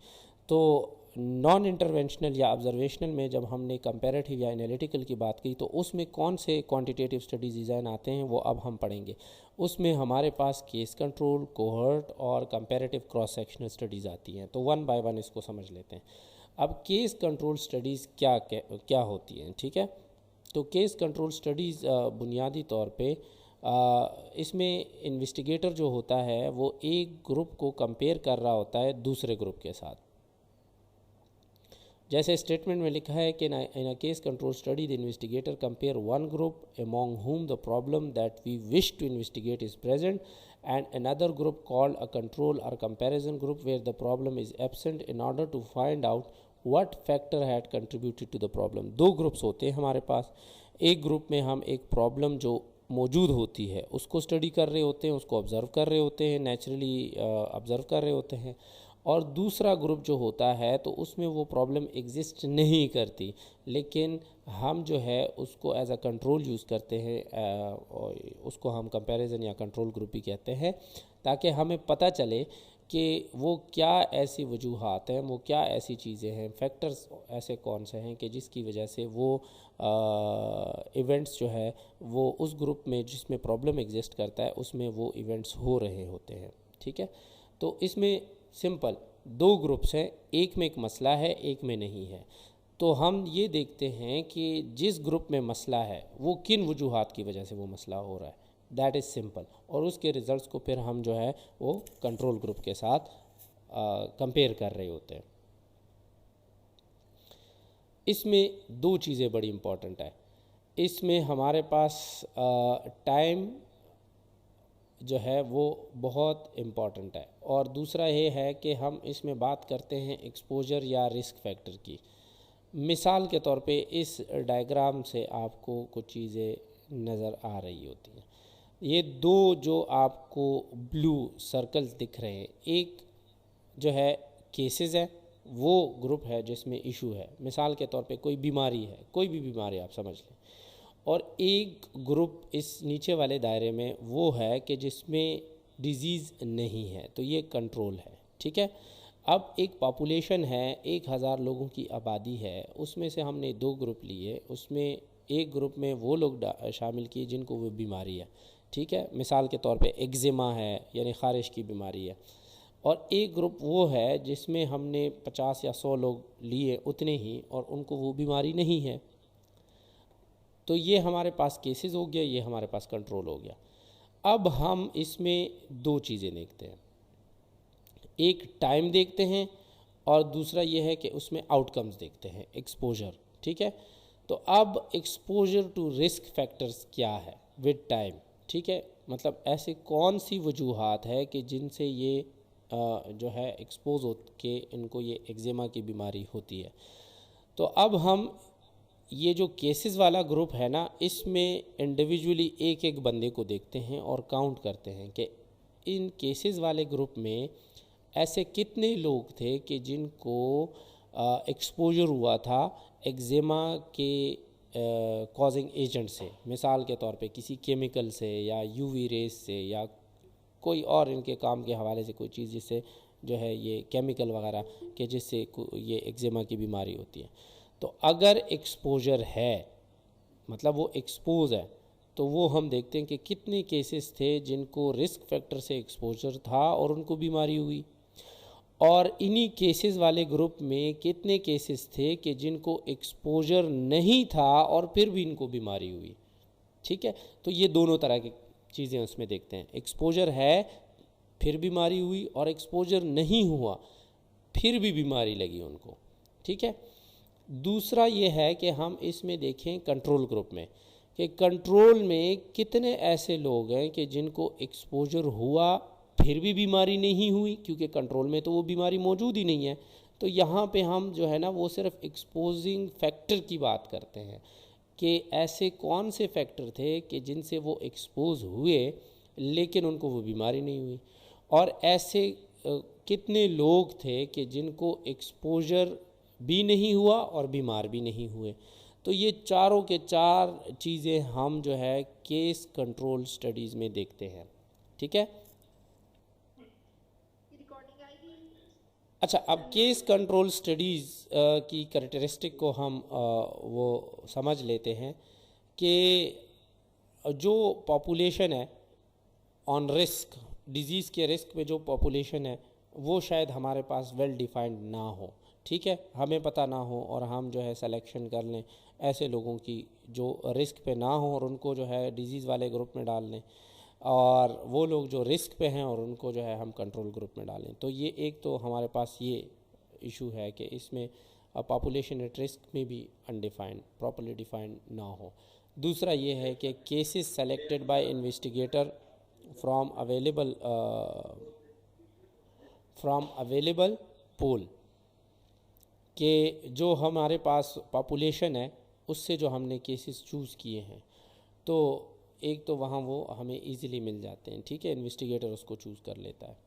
Speaker 1: तो नॉन इंटरवेंशनल या ऑब्जर्वेशनल में जब हमने कंपैरेटिव या एनालिटिकल की बात की तो उसमें कौन से क्वांटिटेटिव स्टडीज़ डिज़ाइन आते हैं वो अब हम पढ़ेंगे। उसमें हमारे पास केस कंट्रोल, कोहर्ट और कंपैरेटिव क्रॉस सेक्शनल स्टडीज़ आती हैं। तो वन बाय वन इसको समझ लेते हैं। अब केस कंट्रोल स्टडीज़ क्या होती हैं, ठीक है। तो केस कंट्रोल स्टडीज़ बुनियादी तौर पे इसमें इन्वेस्टिगेटर जो होता है वो एक ग्रुप को कंपेयर कर रहा होता है दूसरे ग्रुप के साथ। जैसे स्टेटमेंट में लिखा है कि in a case control study the investigator compare one group among whom the problem that we wish to investigate is present and another group called a control or comparison group where the problem is absent in order to find out what factor had contributed to the problem। दो groups होते हैं हमारे पास। एक group में हम एक problem जो मौजूद होती है उसको स्टडी कर रहे होते हैं, उसको ऑब्ज़र्व कर रहे होते हैं, नेचुरली ऑब्ज़र्व कर रहे होते हैं, और दूसरा ग्रुप जो होता है तो उसमें वो प्रॉब्लम एग्जिस्ट नहीं करती लेकिन हम जो है उसको एज अ कंट्रोल यूज़ करते हैं, और उसको हम कंपैरिजन या कंट्रोल ग्रुप भी कहते हैं, ताकि हमें पता चले कि वो क्या ऐसी वजूहात हैं, वो क्या ऐसी चीज़ें हैं, फैक्टर्स ऐसे कौन से हैं कि जिसकी वजह से वो इवेंट्स जो है वो उस ग्रुप में जिसमें प्रॉब्लम एग्जिस्ट करता है उसमें वो इवेंट्स हो रहे होते हैं, ठीक है। तो इसमें सिंपल दो ग्रुप्स हैं, एक में एक मसला है, एक में नहीं है। तो हम ये देखते हैं कि जिस ग्रुप में मसला है वो किन वजूहात की वजह से वो मसला हो रहा है, दैट इज़ सिंपल, और उसके रिज़ल्ट्स को फिर हम जो है वो कंट्रोल ग्रुप के साथ कंपेयर कर रहे होते हैं। इसमें दो चीज़ें बड़ी इम्पॉर्टेंट है। इसमें हमारे पास टाइम जो है वो बहुत इम्पॉर्टेंट है, और दूसरा ये है कि हम इसमें बात करते हैं एक्सपोजर या रिस्क फैक्टर की। मिसाल के तौर पे इस डायग्राम से आपको कुछ चीज़ें नज़र आ रही होती हैं। ये दो जो आपको ब्लू सर्कल्स दिख रहे हैं, एक जो है केसेस है वो ग्रुप है जिसमें इशू है। मिसाल के तौर पे कोई बीमारी है, कोई भी बीमारी आप समझ लें, और एक ग्रुप इस नीचे वाले दायरे में वो है कि जिसमें डिजीज़ नहीं है, तो ये कंट्रोल है। ठीक है, अब एक पॉपुलेशन है, 1000 लोगों की आबादी है, उसमें से हमने 2 ग्रुप लिए, उसमें एक ग्रुप में वो लोग शामिल किए जिनको वो बीमारी है। ठीक है, मिसाल के तौर पे एक्जिमा है यानी ख़ारिश की बीमारी है, और एक ग्रुप वो है जिसमें हमने 50 या 100 लोग लिए उतने ही, और उनको वो बीमारी नहीं है। तो ये हमारे पास केसेस हो गया, ये हमारे पास कंट्रोल हो गया। अब हम इसमें 2 चीज़ें देखते हैं, एक टाइम देखते हैं और दूसरा ये है कि उसमें आउटकम्स देखते हैं, एक्सपोजर। ठीक है, तो अब एक्सपोजर टू रिस्क फैक्टर्स क्या है विद टाइम। ठीक है, मतलब ऐसे कौन सी वजूहात है कि जिनसे ये जो है एक्सपोज हो के इनको ये एक्जिमा की बीमारी होती है। तो अब हम ये जो केसेस वाला ग्रुप है ना, इसमें इंडिविजुअली एक एक बंदे को देखते हैं और काउंट करते हैं कि इन केसेस वाले ग्रुप में ऐसे कितने लोग थे कि जिनको एक्सपोजर हुआ था एक्जिमा के कॉजिंग एजेंट से। मिसाल के तौर पे किसी केमिकल से या यूवी रेस से या कोई और इनके काम के हवाले से कोई चीज़ जिससे जो है ये केमिकल वगैरह के जिससे ये एक्जिमा की बीमारी होती है। तो अगर एक्सपोजर है, मतलब वो एक्सपोज है, तो वो हम देखते हैं कि कितने केसेस थे जिनको रिस्क फैक्टर से एक्सपोजर था और उनको बीमारी हुई, और इन्हीं केसेस वाले ग्रुप में कितने केसेस थे कि जिनको एक्सपोजर नहीं था और फिर भी इनको बीमारी हुई। ठीक है, तो ये दोनों तरह की चीज़ें उसमें देखते हैं, एक्सपोजर है फिर बीमारी हुई और एक्सपोजर नहीं हुआ फिर भी बीमारी लगी उनको। ठीक है, दूसरा ये है कि हम इसमें देखें कंट्रोल ग्रुप में कि कंट्रोल में कितने ऐसे लोग हैं कि जिनको एक्सपोजर हुआ फिर भी बीमारी नहीं हुई, क्योंकि कंट्रोल में तो वो बीमारी मौजूद ही नहीं है। तो यहाँ पे हम जो है ना वो सिर्फ एक्सपोजिंग फैक्टर की बात करते हैं कि ऐसे कौन से फैक्टर थे कि जिनसे वो एक्सपोज हुए लेकिन उनको वो बीमारी नहीं हुई, और ऐसे कितने लोग थे कि जिनको एक्सपोजर भी नहीं हुआ और बीमार भी नहीं हुए। तो ये चारों के चार चीज़ें हम जो है केस कंट्रोल स्टडीज़ में देखते हैं। ठीक है, अच्छा, अब केस कंट्रोल स्टडीज़ की कैरेक्टरिस्टिक को हम वो समझ लेते हैं कि जो पॉपुलेशन है ऑन रिस्क, डिज़ीज़ के रिस्क पे जो पॉपुलेशन है वो शायद हमारे पास वेल डिफाइंड ना हो। ठीक है, हमें पता ना हो और हम जो है सिलेक्शन कर लें ऐसे लोगों की जो रिस्क पे ना हो और उनको जो है डिज़ीज़ वाले ग्रुप में डाल लें, और वो लोग जो रिस्क पे हैं और उनको जो है हम कंट्रोल ग्रुप में डालें। तो ये एक तो हमारे पास ये इशू है कि इसमें पॉपुलेशन एट रिस्क में भी अनडिफाइंड, प्रॉपर्ली डिफाइंड ना हो। दूसरा ये है कि cases selected by investigator from available pool, कि जो हमारे पास पॉपुलेशन है उससे जो हमने केसेस चूज़ किए हैं, तो एक तो वहाँ वो हमें इजीली मिल जाते हैं। ठीक है, इन्वेस्टिगेटर उसको चूज़ कर लेता है।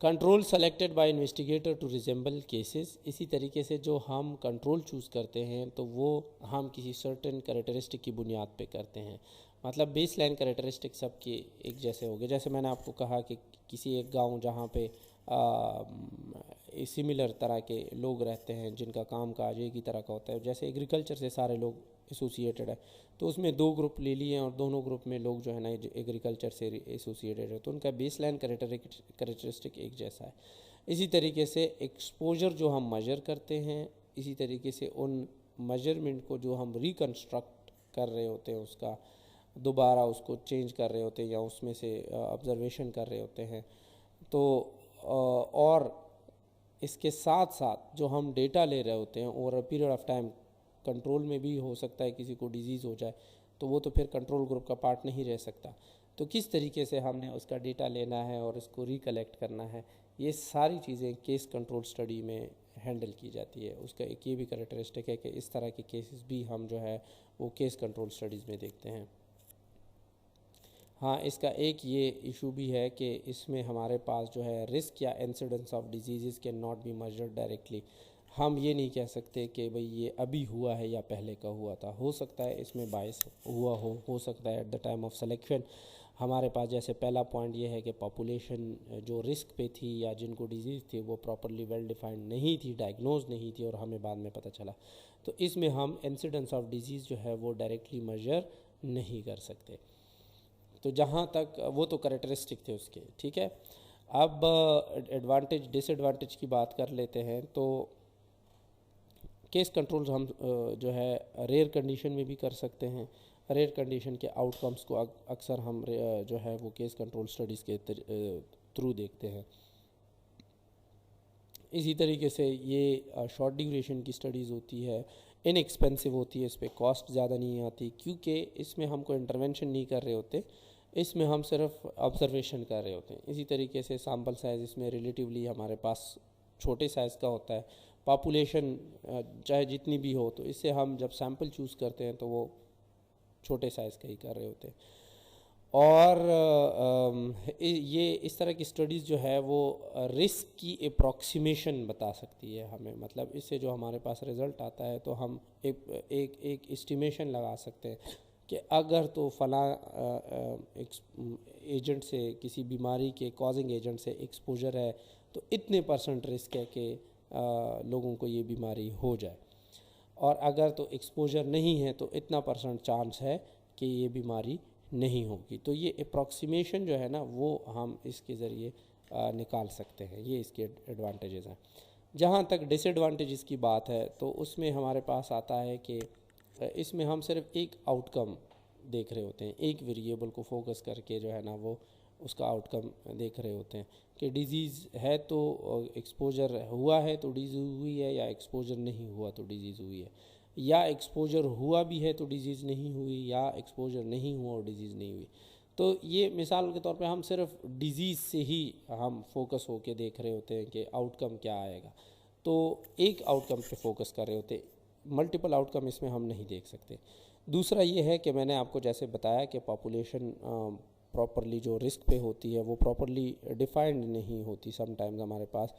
Speaker 1: Control selected by investigator to resemble cases, इसी तरीके से जो हम कंट्रोल चूज़ करते हैं तो वो हम किसी सर्टेन कैरेक्टरिस्टिक की बुनियाद पे करते हैं। मतलब बेस लाइन कैरेक्टरिस्टिक सबके एक जैसे हो गए। जैसे मैंने आपको कहा कि किसी एक गांव जहाँ पे सिमिलर तरह के लोग रहते हैं जिनका काम काज एक ही तरह का होता है, जैसे एग्रीकल्चर से सारे लोग एसोसिएटेड है, तो उसमें 2 ग्रुप ले लिए और दोनों ग्रुप में लोग जो है ना एग्रीकल्चर से एसोसिएटेड है, तो उनका बेस लाइन कैरेक्टरिस्टिक एक जैसा है। इसी तरीके से एक्सपोजर जो हम मेजर करते हैं, इसी तरीके से उन मेजरमेंट को जो हम रिकन्स्ट्रक्ट कर रहे होते हैं उसका दोबारा उसको चेंज कर रहे होते हैं या उसमें से ऑब्जर्वेशन कर रहे होते हैं, तो और इसके साथ साथ जो हम डेटा ले रहे होते हैं over a period of time, control में भी हो सकता है किसी को डिजीज़ हो जाए तो वो तो फिर कंट्रोल ग्रुप का पार्ट नहीं रह सकता। तो किस तरीके से हमने उसका डेटा लेना है और इसको रिकलेक्ट करना है, ये सारी चीज़ें केस कंट्रोल स्टडी में हैंडल की जाती है। उसका एक ये भी कैरेक्टरिस्टिक है कि इस तरह के केसेस भी हम जो है वो केस कंट्रोल स्टडीज़ में देखते हैं। हाँ, इसका एक ये इशू भी है कि इसमें हमारे पास जो है रिस्क या incidence of disease can not be measured directly. हम ये नहीं कह सकते कि भाई ये अभी हुआ है या पहले का हुआ था। हो सकता है इसमें बायस हुआ हो सकता है at the time of selection हमारे पास, जैसे पहला पॉइंट ये है कि पॉपुलेशन जो रिस्क पे थी या जिनको डिजीज़ थी वो प्रॉपरली वेल डिफाइंड नहीं थी, डायग्नोज नहीं थी और हमें बाद में पता चला। तो इसमें हम इंसिडेंस ऑफ डिजीज़ जो है वो डायरेक्टली मेजर नहीं कर सकते। तो जहाँ तक वो तो कैरेक्टरिस्टिक थे उसके, ठीक है। अब एडवांटेज डिसएडवांटेज की बात कर लेते हैं। तो केस कंट्रोल्स हम जो है रेयर कंडीशन में भी कर सकते हैं। रेयर कंडीशन के आउटकम्स को अक्सर हम जो है वो केस कंट्रोल स्टडीज़ के थ्रू देखते हैं। इसी तरीके से ये शॉर्ट ड्यूरेशन की स्टडीज़ होती है, इनएक्सपेंसिव होती है, इस पर कॉस्ट ज़्यादा नहीं आती क्योंकि इसमें हम कोई इंटरवेंशन नहीं कर रहे होते, इसमें हम सिर्फ ऑब्जर्वेशन कर रहे होते हैं। इसी तरीके से सैम्पल साइज़ इसमें रिलेटिवली हमारे पास छोटे साइज़ का होता है। पॉपुलेशन चाहे जितनी भी हो, तो इससे हम जब सैम्पल चूज़ करते हैं तो वो छोटे साइज़ का ही कर रहे होते हैं। और ये इस तरह की स्टडीज़ जो है वो रिस्क की अप्रॉक्सीमेशन बता सकती है हमें। मतलब इससे जो हमारे पास रिज़ल्ट आता है तो हम एक एस्टिमेशन लगा सकते हैं कि अगर तो फला एजेंट से, किसी बीमारी के कॉजिंग एजेंट से एक्सपोजर है तो इतने % रिस्क है कि लोगों को ये बीमारी हो जाए, और अगर तो एक्सपोजर नहीं है तो इतना % चांस है कि ये बीमारी नहीं होगी। तो ये अप्रॉक्सीमेशन जो है ना वो हम इसके ज़रिए निकाल सकते हैं। ये इसके एडवांटेजेस हैं। जहाँ तक डिसएडवांटेजेस की बात है तो उसमें हमारे पास आता है कि इसमें हम सिर्फ एक आउटकम देख रहे होते हैं, एक वेरिएबल को फोकस करके जो है ना वो उसका आउटकम देख रहे होते हैं कि डिज़ीज़ है तो एक्सपोजर हुआ है तो डिज़ीज़ हुई है, या एक्सपोजर नहीं हुआ तो डिज़ीज़ हुई है, या एक्सपोजर हुआ भी है तो डिज़ीज़ नहीं हुई, या एक्सपोजर नहीं हुआ और डिज़ीज़ नहीं हुई। तो ये मिसाल के तौर पे हम सिर्फ डिज़ीज़ से ही हम फोकस होके देख रहे होते हैं कि आउटकम क्या आएगा, तो एक आउटकम पे फोकस कर रहे होते, मल्टीपल आउटकम इसमें हम नहीं देख सकते। दूसरा ये है कि मैंने आपको जैसे बताया कि पॉपुलेशन प्रॉपरली जो रिस्क पे होती है वो प्रॉपरली डिफाइंड नहीं होती समटाइम्स हमारे पास,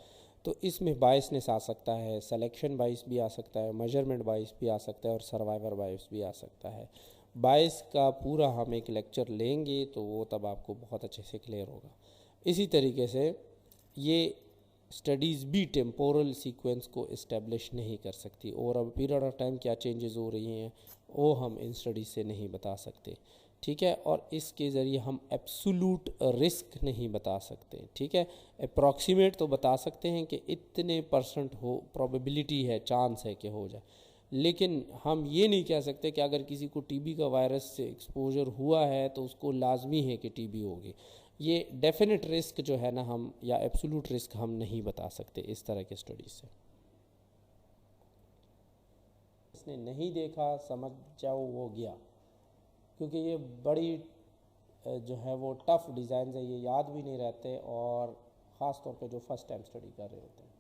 Speaker 1: तो इसमें बायसनेस आ सकता है, सिलेक्शन बायस भी आ सकता है, मेजरमेंट बायस भी आ सकता है और सर्वाइवर बायस भी आ सकता है। बायस का पूरा हम एक लेक्चर लेंगे तो वो तब आपको बहुत अच्छे से क्लियर होगा। इसी तरीके से ये स्टडीज़ भी टेम्पोरल सीक्वेंस को इस्टेब्लिश नहीं कर सकती, और अब पीरियड ऑफ टाइम क्या चेंजेस हो रही हैं वो हम इन स्टडीज़ से नहीं बता सकते, ठीक है। और इसके ज़रिए हम एब्सोल्यूट रिस्क नहीं बता सकते, ठीक है। अप्रॉक्सीमेट तो बता सकते हैं कि इतने % हो, प्रोबेबिलिटी है, चांस है कि हो जाए, लेकिन हम ये नहीं कह सकते कि अगर किसी को टीबी का वायरस से एक्सपोजर हुआ है तो उसको लाजमी है कि टीबी होगी। ये डेफिनेट रिस्क जो है ना हम, या एब्सोल्यूट रिस्क हम नहीं बता सकते इस तरह के स्टडीज़ से। इसने नहीं देखा समझ जाओ वो गया, क्योंकि ये बड़ी जो है वो टफ़ डिज़ाइन है, ये याद भी नहीं रहते, और ख़ास तौर पे जो फर्स्ट टाइम स्टडी कर रहे होते हैं।